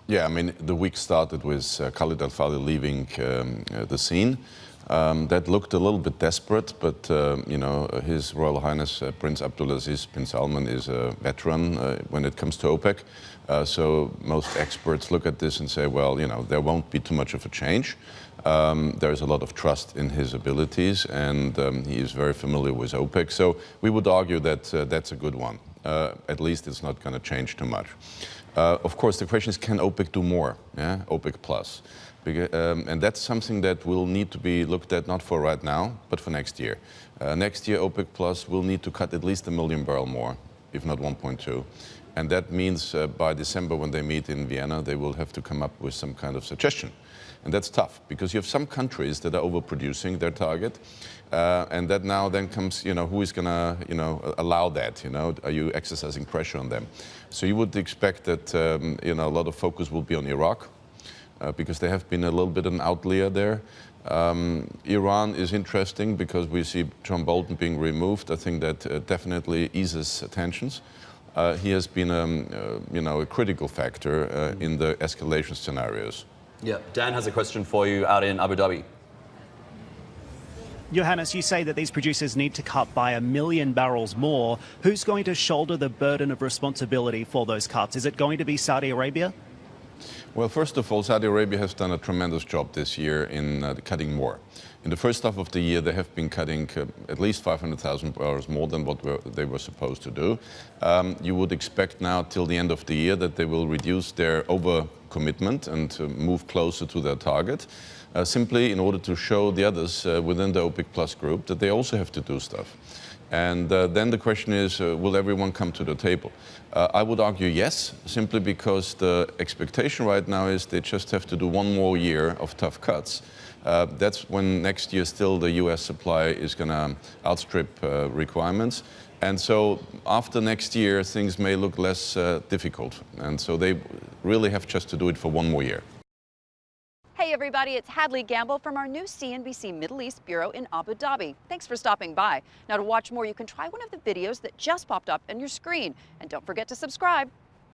Yeah, I mean, the week started with Khalid al-Falih leaving the scene. That looked a little bit desperate, but you know, His Royal Highness Prince Abdulaziz bin Salman is a veteran when it comes to OPEC. So most experts look at this and say, well, you know, there won't be too much of a change. There is a lot of trust in his abilities, and he is very familiar with OPEC. So we would argue that that's a good one. At least it's not going to change too much. Of course, the question is, can OPEC do more? Yeah? OPEC plus. And that's something that will need to be looked at, not for right now, but for next year. Next year, OPEC plus will need to cut at least 1 million barrels more, if not 1.2. And that means by December, when they meet in Vienna, they will have to come up with some kind of suggestion. And that's tough, because you have some countries that are overproducing their target. And that now then comes, you know, who is going to, you know, allow that? You know, are you exercising pressure on them? So you would expect that, you know, a lot of focus will be on Iraq, because they have been a little bit an outlier there. Iran is interesting because we see John Bolton being removed. I think that definitely eases tensions. He has been, you know, a critical factor in the escalation scenarios. Yeah, Dan has a question for you out in Abu Dhabi. Johannes, you say that these producers need to cut by 1 million barrels more. Who's going to shoulder the burden of responsibility for those cuts? Is it going to be Saudi Arabia? Well, first of all, Saudi Arabia has done a tremendous job this year in cutting more. In the first half of the year, they have been cutting at least 500,000 barrels more than what they were supposed to do. You would expect now till the end of the year that they will reduce their overcommitment and move closer to their target, simply in order to show the others within the OPEC Plus group that they also have to do stuff. And then the question is, will everyone come to the table? I would argue yes, simply because the expectation right now is they just have to do 1 more year of tough cuts. That's when next year still the US supply is going to outstrip requirements. And so after next year, things may look less difficult. And so they really have just to do it for 1 more year. Hey everybody, it's Hadley Gamble from our new CNBC Middle East Bureau in Abu Dhabi. Thanks for stopping by. Now to watch more, you can try one of the videos that just popped up on your screen. And don't forget to subscribe.